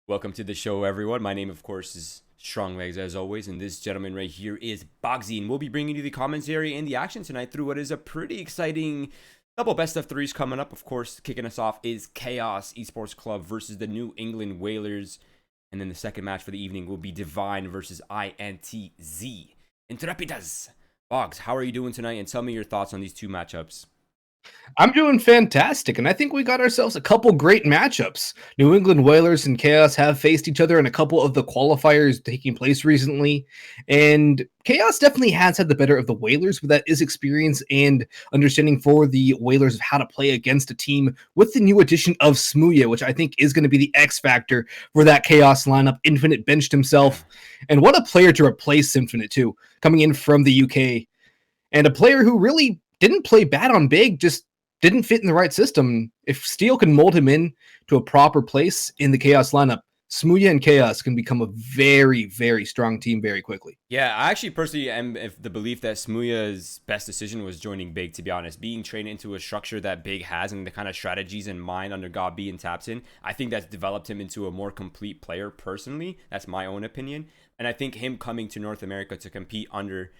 Welcome to the show, everyone. My name, of course, is Stronglegs, as always, and this gentleman right here is Boggsy, and we'll be bringing you the commentary and the action tonight through what is a pretty exciting double best of threes coming up. Of course, kicking us off is Chaos Esports Club versus the New England Whalers, and then the second match for the evening will be Divine versus INTZ. Intrepidas. Boggs, how are you doing tonight? And tell me your thoughts on these two matchups. I'm doing fantastic, and I think we got ourselves a couple great matchups. New England Whalers and Chaos have faced each other in a couple of the qualifiers taking place recently, and Chaos definitely has had the better of the Whalers, but that is experience and understanding for the Whalers of how to play against a team with the new addition of Smooya, which I think is going to be the X factor for that Chaos lineup. Infinite benched himself, and what a player to replace Infinite, too, coming in from the UK, and a player who really didn't play bad on Big, just didn't fit in the right system. If Steel can mold him in to a proper place in the Chaos lineup, Smooya and Chaos can become a very, very strong team very quickly. Yeah, I actually personally am of the belief that Smooya's best decision was joining Big, to be honest. Being trained into a structure that Big has and the kind of strategies in mind under God B and Tapson, I think that's developed him into a more complete player personally. That's my own opinion. And I think him coming to North America to compete under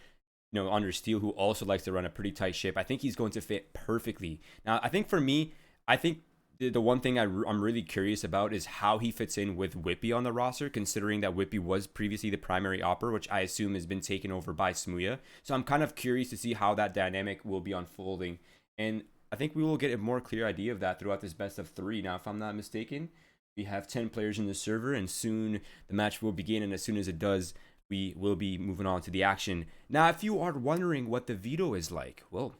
Steel, who also likes to run a pretty tight ship, I think he's going to fit perfectly. Now, I think for me, I think the one thing I'm really curious about is how he fits in with Whippy on the roster, considering that Whippy was previously the primary opper, which I assume has been taken over by Smooya. So I'm kind of curious to see how that dynamic will be unfolding. And I think we will get a more clear idea of that throughout this best of three. Now, if I'm not mistaken, we have 10 players in the server, and soon the match will begin. And as soon as it does, we will be moving on to the action. Now, if you are wondering what the veto is like, well,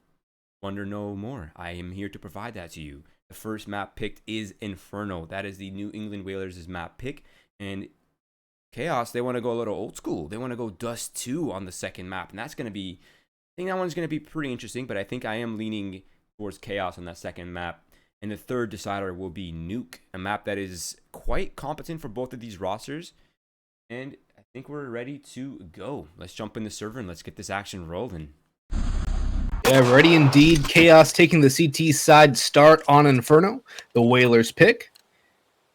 wonder no more. I am here to provide that to you. The first map picked is Inferno. That is the New England Whalers' map pick. And Chaos, they want to go a little old school. They want to go Dust 2 on the second map. And that's going to be, I think that one's going to be pretty interesting, but I think I am leaning towards Chaos on that second map. And the third decider will be Nuke, a map that is quite competent for both of these rosters. And I think we're ready to go. Let's jump in the server and let's get this action rolling. Yeah, ready indeed. Chaos taking the CT side start on Inferno. The Whalers pick.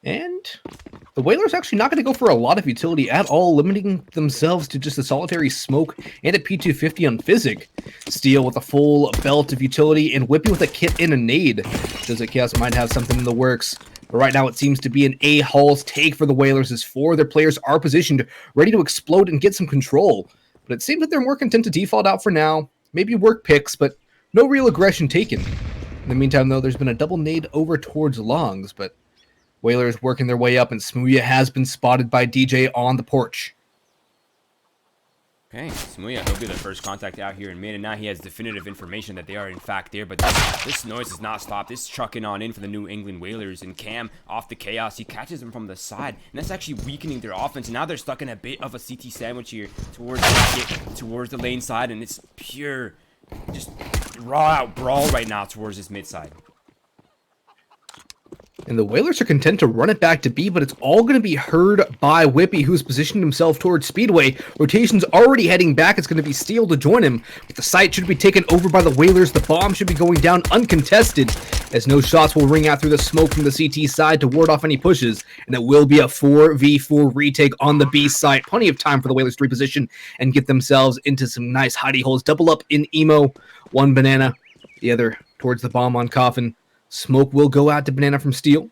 And the Whalers actually not going to go for a lot of utility at all, limiting themselves to just a solitary smoke and a P250 on Physic. Steel with a full belt of utility and Whippy with a kit and a nade. Shows that Chaos might have something in the works. But right now it seems to be an A-Halls take for the Whalers as four of their players are positioned, ready to explode and get some control. But it seems that they're more content to default out for now. Maybe work picks, but no real aggression taken. In the meantime, though, there's been a double nade over towards Longs, but Whalers working their way up, and Smooya has been spotted by DJ on the porch. Okay, Smooya, he'll be the first contact out here in mid, and now he has definitive information that they are in fact there, but this noise does not stop. This trucking on in for the New England Whalers, and Cam off the Chaos. He catches them from the side, and that's actually weakening their offense, and now they're stuck in a bit of a CT sandwich here towards the lane side, and it's pure, just raw out brawl right now towards this mid side. And the Whalers are content to run it back to B, but it's all going to be heard by Whippy, who's positioned himself towards Speedway. Rotation's already heading back. It's going to be Steel to join him. But the site should be taken over by the Whalers. The bomb should be going down uncontested, as no shots will ring out through the smoke from the CT side to ward off any pushes. And it will be a 4v4 retake on the B site. Plenty of time for the Whalers to reposition and get themselves into some nice hidey holes. Double up in Emo. One Banana, the other towards the bomb on Coffin. Smoke will go out to Banana from Steel.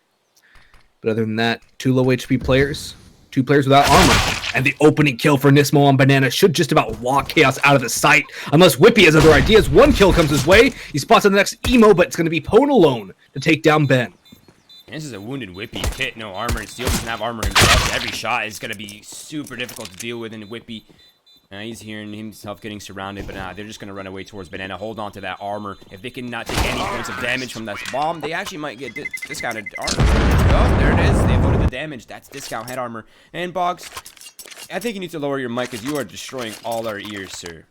But other than that, two low HP players, two players without armor. And the opening kill for Nismo on Banana should just about walk Chaos out of the sight. Unless Whippy has other ideas. One kill comes his way. He spots on the next Emo, but it's going to be Pone alone to take down Ben. This is a wounded Whippy. Pit, no armor, and Steel doesn't have armor himself. Every shot is going to be super difficult to deal with, and Whippy, he's hearing himself getting surrounded, but they're just going to run away towards Banana. Hold on to that armor. If they can not take any points of damage from that bomb, they actually might get discounted armor. Oh, there it is. They avoided the damage. That's discount head armor. And Boggs, I think you need to lower your mic because you are destroying all our ears, sir.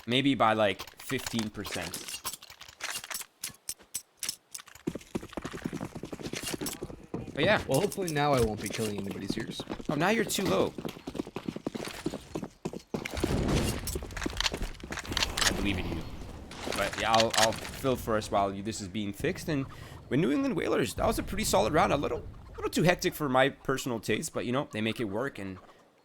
Maybe by like 15%. But yeah. Well, hopefully now I won't be killing anybody's ears. Oh, now you're too low. I believe in you. But yeah, I'll fill first while this is being fixed. And with New England Whalers, that was a pretty solid round. A little little too hectic for my personal taste, but, you know, they make it work, and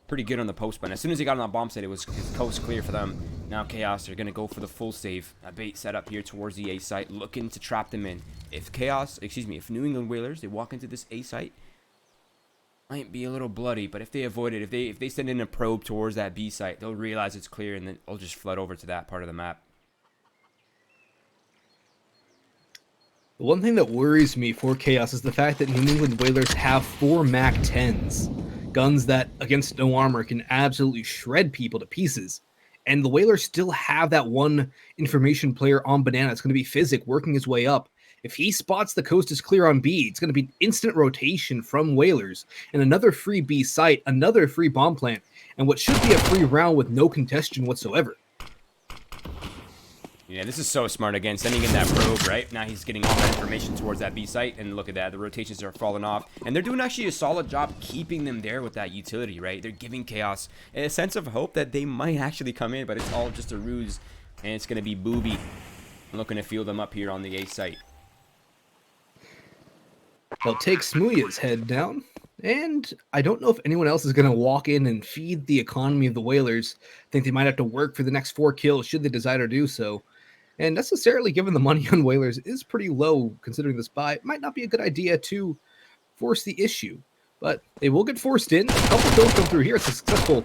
pretty good on the post. But as soon as he got on that bomb site, it was coast clear for them. Now Chaos are going to go for the full save. A bait set up here towards the A site, looking to trap them in. If if New England Whalers, they walk into this A site, might be a little bloody, but if they avoid it, if they send in a probe towards that B site, they'll realize it's clear, and then they'll just flood over to that part of the map. The one thing that worries me for Chaos is the fact that New England Whalers have 4 MAC-10s. Guns that, against no armor, can absolutely shred people to pieces. And the Whalers still have that one information player on Banana. It's going to be Physic working his way up. If he spots the coast is clear on B, it's going to be instant rotation from Whalers. And another free B site, another free bomb plant, and what should be a free round with no congestion whatsoever. Yeah, this is so smart again, sending in that probe, right? Now he's getting all that information towards that B site, and look at that, the rotations are falling off. And they're doing actually a solid job keeping them there with that utility, right? They're giving Chaos a sense of hope that they might actually come in, but it's all just a ruse, and it's going to be Booby looking to fuel them up here on the A site. They'll take Smooya's head down, and I don't know if anyone else is going to walk in and feed the economy of the Whalers. I think they might have to work for the next 4 kills should they desire to do so. And necessarily, given the money on Whalers is pretty low considering this buy, it might not be a good idea to force the issue. But they will get forced in. A couple kills come through here. It's a successful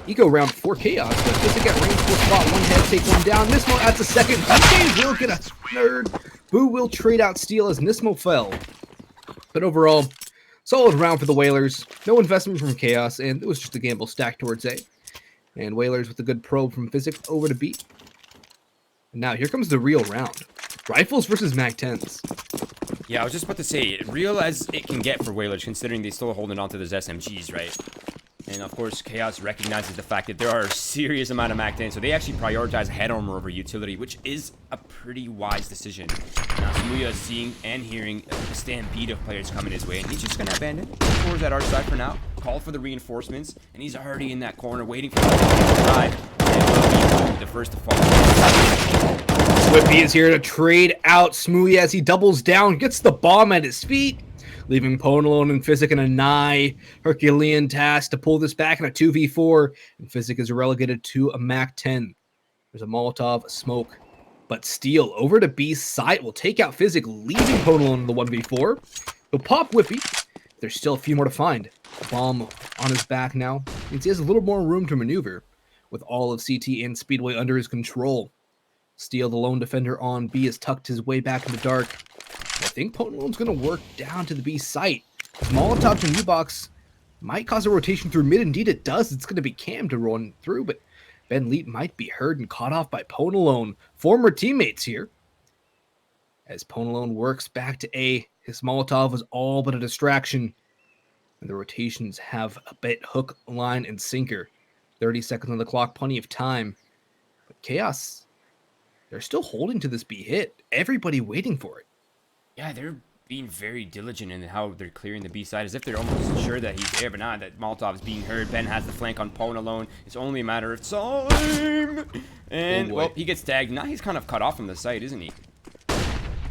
eco round for Chaos, but just to get range full spot, one head, take one down. Nismo adds a second. DJ will get a third. Boo will trade out steal as Nismo fell. But overall, solid round for the Whalers. No investment from Chaos, and it was just a gamble stacked towards A. And Whalers with a good probe from Physic over to B. And now here comes the real round. Rifles versus MAC-10s. Yeah, I was just about to say, real as it can get for Whalers, considering they still holding on to those SMGs, right? And of course, Chaos recognizes the fact that there are a serious amount of MAC-10, so they actually prioritize head armor over utility, which is a pretty wise decision. Now, Smooya is seeing and hearing a stampede of players coming his way, and he's just going to abandon. Towards that arch side for now, call for the reinforcements, and he's already in that corner waiting for the drive. And will be the first to fall. Whippy is here to trade out Smooya as he doubles down, gets the bomb at his feet, leaving Ponalone and Physic in a nigh Herculean task to pull this back in a 2v4, and Physic is relegated to a MAC-10. There's a Molotov, a smoke, but Steel over to B site will take out Physic, leaving Ponalone in the 1v4. He'll pop Whippy. There's still a few more to find. The bomb on his back now means he has a little more room to maneuver, with all of CT and Speedway under his control. Steel, the lone defender on B, has tucked his way back in the dark. I think Ponalone's going to work down to the B site. Molotovs and U-Box might cause a rotation through mid. Indeed it does. It's going to be Cam to run through, but Ben Leet might be heard and caught off by Ponalone. Former teammates here. As Ponalone works back to A, his Molotov was all but a distraction. And the rotations have a bit hook, line, and sinker. 30 seconds on the clock, plenty of time. But Chaos, they're still holding to this B hit. Everybody waiting for it. Yeah, they're being very diligent in how they're clearing the B side, as if they're almost sure that he's there, but not that Molotov is being heard. Ben has the flank on Ponalone. It's only a matter of time. And, well, he gets tagged. Now he's kind of cut off from the site, isn't he?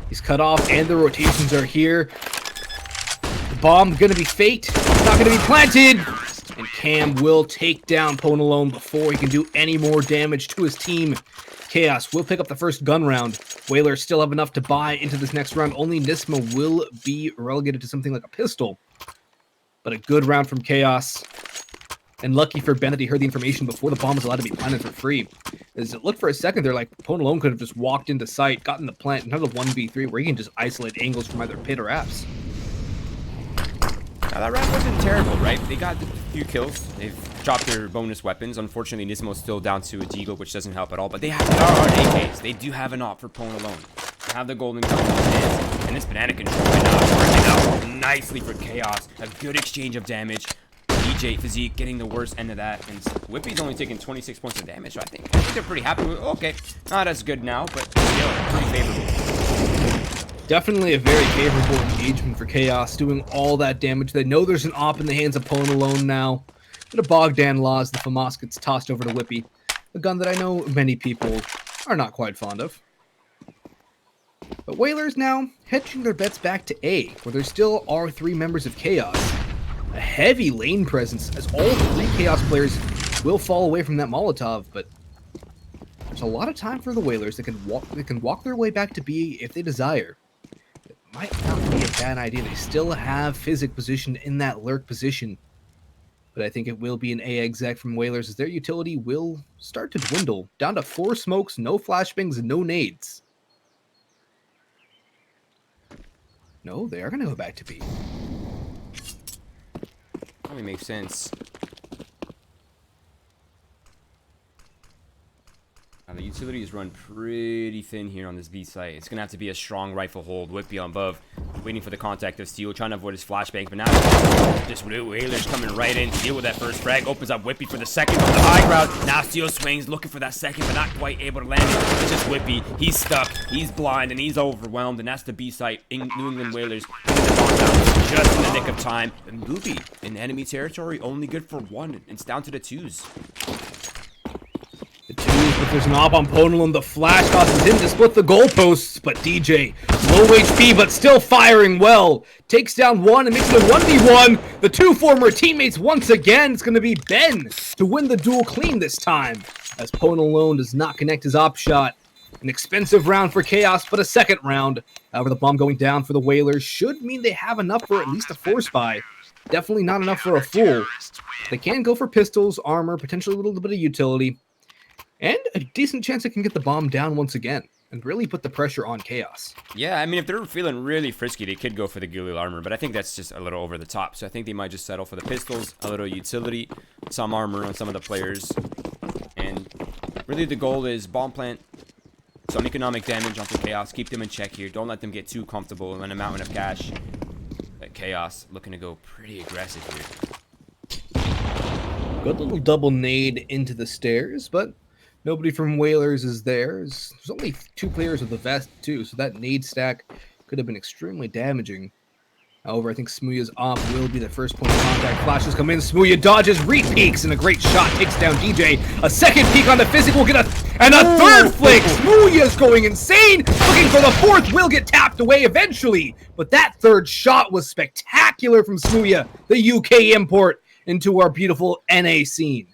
He's cut off, and the rotations are here. The bomb going to be faked. It's not going to be planted. And Cam will take down Ponalone before he can do any more damage to his team. Chaos will pick up the first gun round. Whalers still have enough to buy into this next round. Only Nismo will be relegated to something like a pistol. But a good round from Chaos. And lucky for Ben that he heard the information before the bomb was allowed to be planted for free. As it looked for a second there, like Ponalone could have just walked into sight, gotten the plant, and had a 1v3 where he can just isolate angles from either pit or apps. Now, that round wasn't terrible, right? They got a few kills. They've dropped their bonus weapons. Unfortunately, Nismo's still down to a Deagle, which doesn't help at all. But they have AKs. They do have an op for Ponalone. They have the golden gun in his hands. And this banana control right now working out nicely for Chaos. A good exchange of damage. DJ Physique getting the worst end of that. And Whippy's only taking 26 points of damage. So I think they're pretty happy with it. Okay, not as good now, but still pretty favorable. Definitely a very favorable engagement for Chaos, doing all that damage. They know there's an op in the hands of Ponalone now. But a Bogdan Laws, the FAMAS gets tossed over to Whippy, a gun that I know many people are not quite fond of. But Whalers now hedging their bets back to A, where there still are 3 members of Chaos. A heavy lane presence, as all 3 Chaos players will fall away from that Molotov, but there's a lot of time for the Whalers that can walk their way back to B if they desire. It might not be a bad idea. They still have Physic positioned in that lurk position. But I think it will be an A exec from Whalers as their utility will start to dwindle. Down to 4 smokes, no flashbangs, and no nades. No, they are going to go back to B. Probably makes sense. Now, the utilities run pretty thin here on this B site. It's going to have to be a strong rifle hold. Whippy on above, waiting for the contact of Steel, trying to avoid his flashbang. But now, just Whalers coming right in to deal with that first frag. Opens up Whippy for the second from the high ground. Now Steel swings, looking for that second, but not quite able to land it. It's just Whippy. He's stuck, he's blind, and he's overwhelmed. And that's the B site. New England Whalers just in the nick of time. And Booby in enemy territory, only good for 1. It's down to the 2s. The 2s, but there's an op on Ponal, and the flash tosses in to split the goalposts. But DJ, low HP, but still firing well. Takes down 1 and makes it a 1v1. The 2 former teammates once again. It's going to be Ben to win the duel clean this time, as Ponal alone does not connect his op shot. An expensive round for Chaos, but a second round. However, the bomb going down for the Whalers should mean they have enough for at least a force buy. Definitely not enough for a full. They can go for pistols, armor, potentially a little bit of utility. And a decent chance it can get the bomb down once again and really put the pressure on Chaos. Yeah, I mean, if they're feeling really frisky, they could go for the Gilil armor, but I think that's just a little over the top. So I think they might just settle for the pistols, a little utility, some armor on some of the players. And really the goal is bomb plant, some economic damage onto Chaos, keep them in check here. Don't let them get too comfortable in a mountain of cash. But Chaos looking to go pretty aggressive here. Good little double nade into the stairs, but nobody from Whalers is there. There's only 2 players with the vest, too, so that nade stack could have been extremely damaging. However, I think Smooya's op will be the first point of contact. Flashes come in, Smooya dodges, re-peeks, and a great shot takes down DJ. A second peek on the Physic will get a third flick! Smooya's going insane! Looking for the 4th, will get tapped away eventually! But that 3rd shot was spectacular from Smooya, the UK import, into our beautiful NA scene.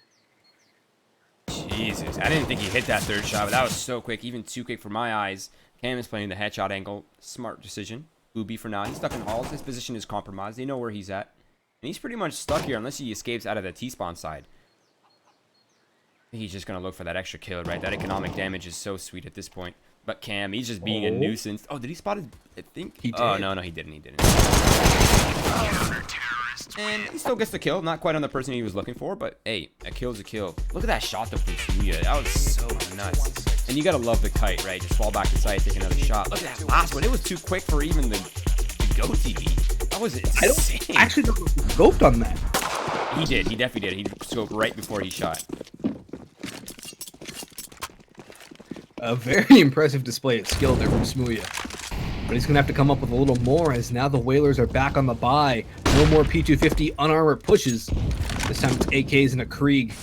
Jesus, I didn't think he hit that 3rd shot, but that was so quick, even too quick for my eyes. Cam is playing the headshot angle. Smart decision. Booby for now. He's stuck in halls. His position is compromised. They know where he's at. And he's pretty much stuck here unless he escapes out of the T-spawn side. I think he's just going to look for that extra kill, right? That economic damage is so sweet at this point. But Cam, he's just being a nuisance. Oh, did he spot his... I think... He did. Oh, no, he didn't. He didn't. And he still gets the kill. Not quite on the person he was looking for, but hey, a kill's a kill. Look at that shot though from Smooya. That was so nuts. And you gotta love the kite, right? Just fall back to side, take another shot. Look at that last one. It was too quick for even the goatee. That was insane. I actually don't know if he scoped on that. He did. He definitely did. He scoped right before he shot. A very impressive display of skill there from Smooya. But he's going to have to come up with a little more as now the Whalers are back on the buy. No more P250 unarmored pushes. This time it's AKs and a Krieg.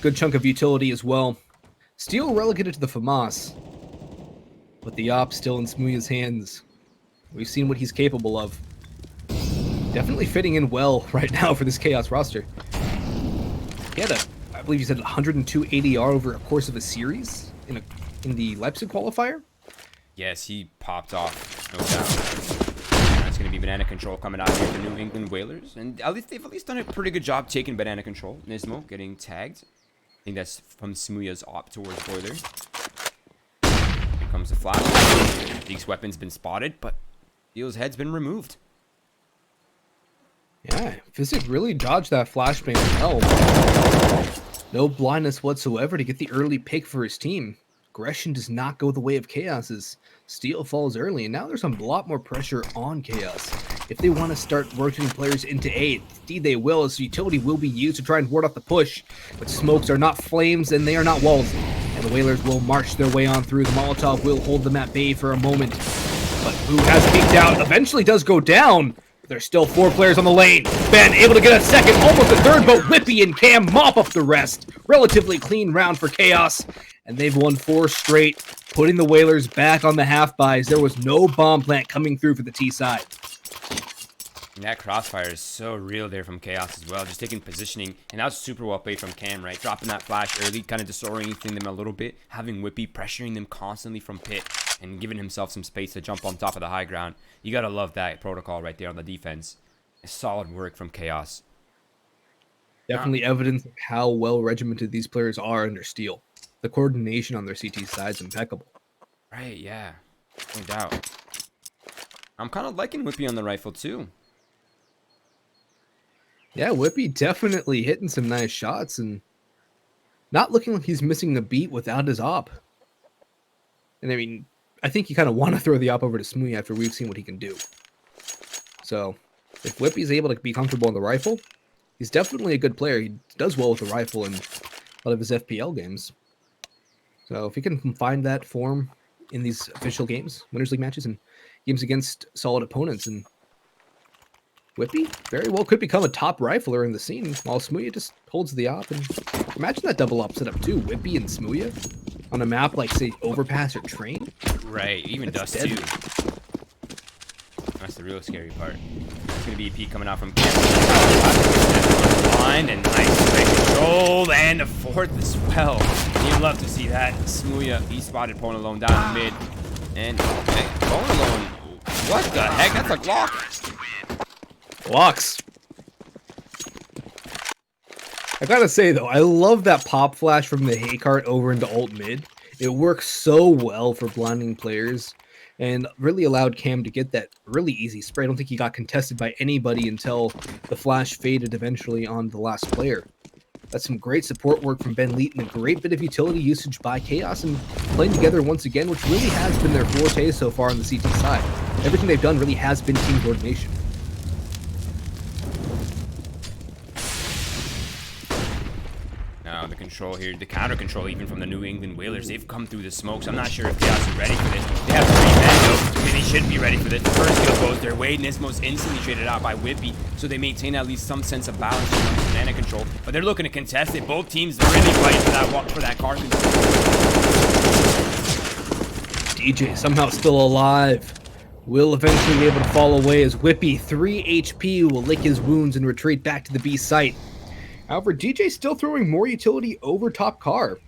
Good chunk of utility as well. Steel relegated to the FAMAS. But the op still in Smooya's hands. We've seen what he's capable of. Definitely fitting in well right now for this Chaos roster. He had I believe he said 102 ADR over a course of a series in the Leipzig qualifier. Yes, he popped off, no doubt. That's going to be banana control coming out here for New England Whalers. And at least they've done a pretty good job taking banana control. Nismo getting tagged. I think that's from Smooya's op towards Boiler. Here comes the flash. Zeke's weapon's been spotted, but Steel's head's been removed. Yeah, Physic really dodged that flashbang well. No blindness whatsoever to get the early pick for his team. Aggression does not go the way of Chaos's. Steel falls early, and now there's a lot more pressure on Chaos. If they want to start rotating players into A, indeed they will, as utility will be used to try and ward off the push. But smokes are not flames, and they are not walls. And the Whalers will march their way on through. The Molotov will hold them at bay for a moment. But who has peeked out eventually does go down. There's still 4 players on the lane. Ben able to get a second, almost a third, but Whippy and Cam mop up the rest. Relatively clean round for Chaos, and they've won 4 straight. putting the Whalers back on the half buys. There was no bomb plant coming through for the T side. And that crossfire is so real there from Chaos as well. Just taking positioning, and that was super well played from Cam, right? Dropping that flash early, kind of disorienting them a little bit. Having Whippy pressuring them constantly from pit and giving himself some space to jump on top of the high ground. You got to love that protocol right there on the defense. Solid work from Chaos. Definitely evidence of how well regimented these players are under steel. The coordination on their CT side is impeccable. Right, yeah. No doubt. I'm kind of liking Whippy on the rifle too. Yeah, Whippy definitely hitting some nice shots and not looking like he's missing a beat without his op. And I mean, I think you kind of want to throw the op over to Smoothie after we've seen what he can do. So, if Whippy's able to be comfortable on the rifle, he's definitely a good player. He does well with the rifle in a lot of his FPL games. So, if he can find that form in these official games, Winners League matches, and games against solid opponents, and Whippy very well could become a top rifler in the scene, while Smoothie just holds the op. And imagine that double op setup too, Whippy and Smoothie on a map like, say, Overpass or Train. Right, even Dust too. That's the real scary part. It's going to be a peek coming out from Cam. Blind and nice great control, and a fourth as well. You'd love to see that. Smoothie, he spotted Ponalone down mid. And hey, Ponalone, what the heck? That's a Glock. Blocks. I gotta say though, I love that pop flash from the Haycart over into ult mid. It works so well for blinding players and really allowed Cam to get that really easy spray. I don't think he got contested by anybody until the flash faded eventually on the last player. That's some great support work from Ben Leet and a great bit of utility usage by Chaos and playing together once again, which really has been their forte so far on the CT side. Everything they've done really has been team coordination. Now the control here, the counter control even from the New England Whalers, they've come through the smokes. I'm not sure if Chaos is ready for this. They have 3 men though. I mean, they should be ready for this. The first kill goes their way, Nismo's instantly traded out by Whippy, so they maintain at least some sense of balance in banana control. But they're looking to contest it. Both teams really fighting for that card control. DJ somehow still alive. Will eventually be able to fall away as Whippy, 3 HP, will lick his wounds and retreat back to the B site. However, DJ still throwing more utility over top car.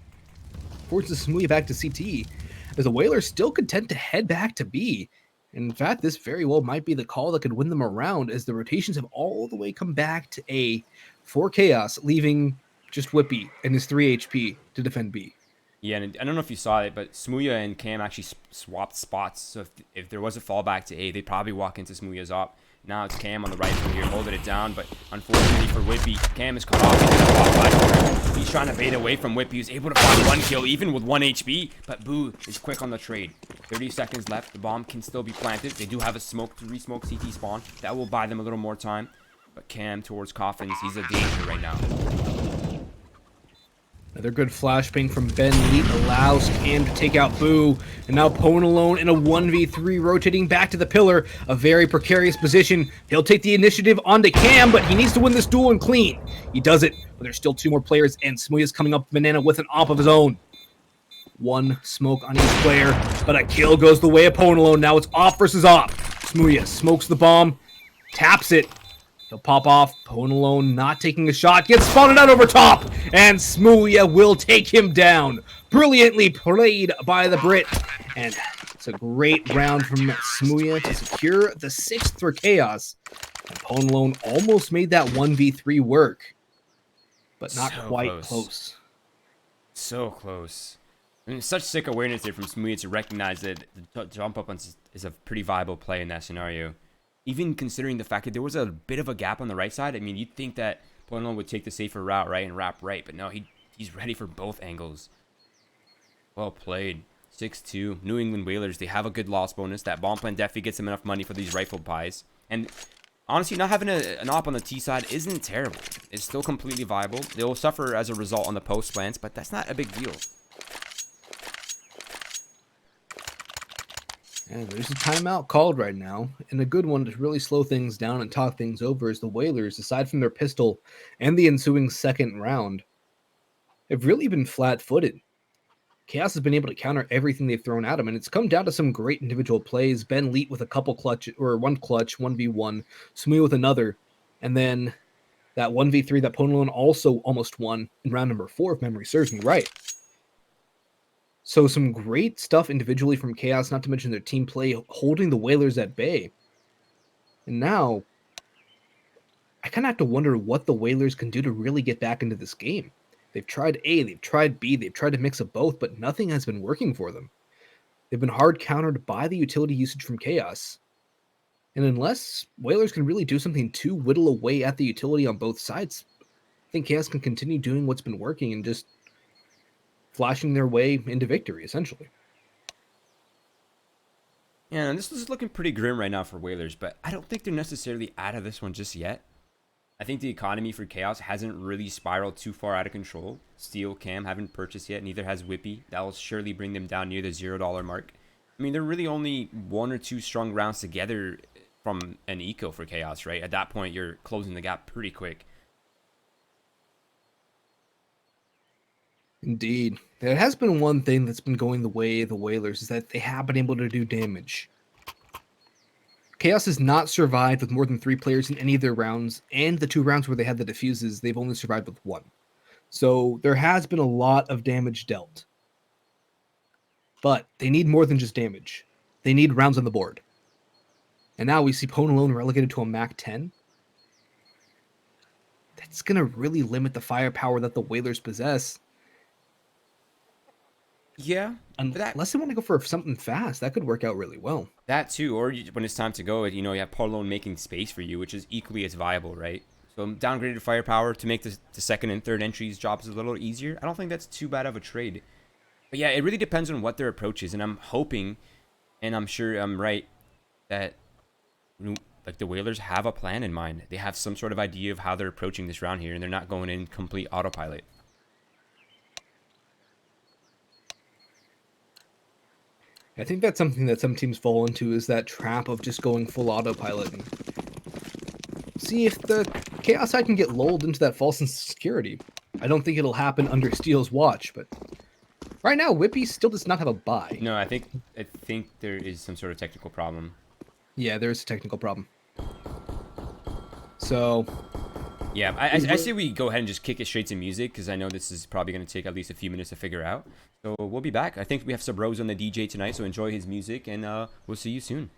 Forces Smoothie back to CT, as the Whalers still content to head back to B. And in fact, this very well might be the call that could win them around, as the rotations have all the way come back to A for Chaos, leaving just Whippy and his 3 HP to defend B. Yeah, and I don't know if you saw it, but Smoothie and Cam actually swapped spots. So if there was a fallback to A, they'd probably walk into Smoothie's op. Now it's Cam on the right from here, holding it down, but unfortunately for Whippy, Cam is cut off. He's trying to bait away from Whippy. He's able to find 1 kill, even with 1 HP, but Boo is quick on the trade. 30 seconds left. The bomb can still be planted. They do have a smoke to re-smoke CT spawn. That will buy them a little more time, but Cam towards Coffins, he's a danger right now. Another good flashbang from Ben Leet allows Cam to take out Boo. And now Pone alone in a 1v3, rotating back to the pillar. A very precarious position. He'll take the initiative onto Cam, but he needs to win this duel and clean. He does it, but there's still 2 more players, and Smoothie is coming up Banana with an op of his own. 1 smoke on each player, but a kill goes the way of Pone alone. Now it's off versus off. Smoothie smokes the bomb, taps it. He'll pop off. Pone alone not taking a shot. Gets spotted out over top. And Smoothie will take him down. Brilliantly played by the Brit. And it's a great round from Smoothie to secure the 6th for Chaos. And Pone alone almost made that 1v3 work. But not So quite close. So close. I mean, such sick awareness there from Smoothie to recognize that the jump up is a pretty viable play in that scenario. Even considering the fact that there was a bit of a gap on the right side, I mean, you'd think that Pono would take the safer route, right, and wrap right, but no, he's ready for both angles. Well played. 6-2. New England Whalers, they have a good loss bonus. That bomb plan definitely gets them enough money for these rifle buys. And honestly, not having an op on the T side isn't terrible. It's still completely viable. They will suffer as a result on the post plants, but that's not a big deal. And there's a timeout called right now, and a good one to really slow things down and talk things over is the Whalers, aside from their pistol and the ensuing second round, have really been flat-footed. Chaos has been able to counter everything they've thrown at him, and it's come down to some great individual plays. Ben Leet with a couple clutch, or one clutch, 1v1, Smooth with another, and then that 1v3 that Ponalone also almost won in round number 4, if memory serves me right. So some great stuff individually from Chaos, not to mention their team play holding the Whalers at bay. And now, I kind of have to wonder what the Whalers can do to really get back into this game. They've tried A, they've tried B, they've tried a mix of both, but nothing has been working for them. They've been hard countered by the utility usage from Chaos. And unless Whalers can really do something to whittle away at the utility on both sides, I think Chaos can continue doing what's been working and just flashing their way into victory, essentially. Yeah, and this is looking pretty grim right now for Whalers, but I don't think they're necessarily out of this one just yet. I think the economy for Chaos hasn't really spiraled too far out of control. Steel, Cam haven't purchased yet, neither has Whippy. That will surely bring them down near the $0 mark. I mean, they're really only 1 or 2 strong rounds together from an eco for Chaos, right? At that point, you're closing the gap pretty quick. Indeed. There has been one thing that's been going the way of the Whalers, is that they have been able to do damage. Chaos has not survived with more than 3 players in any of their rounds, and the 2 rounds where they had the defuses, they've only survived with 1. So there has been a lot of damage dealt. But they need more than just damage. They need rounds on the board. And now we see Ponalone relegated to a MAC 10. That's going to really limit the firepower that the Whalers possess. Yeah. Unless they want to go for something fast, that could work out really well. That too, or when it's time to go, you have Ponalone making space for you, which is equally as viable, right? So downgraded firepower to make the second and third entries jobs a little easier. I don't think that's too bad of a trade. But yeah, it really depends on what their approach is, and I'm hoping, and I'm sure I'm right, that like the Whalers have a plan in mind. They have some sort of idea of how they're approaching this round here, and they're not going in complete autopilot. I think that's something that some teams fall into, is that trap of just going full autopilot. And see if the Chaos side can get lulled into that false insecurity. I don't think it'll happen under Steel's watch, but right now, Whippy still does not have a buy. No, I think there is some sort of technical problem. Yeah, there is a technical problem. So yeah, I say we go ahead and just kick it straight to music, because I know this is probably going to take at least a few minutes to figure out. So we'll be back. I think we have Sub Rose on the DJ tonight, so enjoy his music, and we'll see you soon.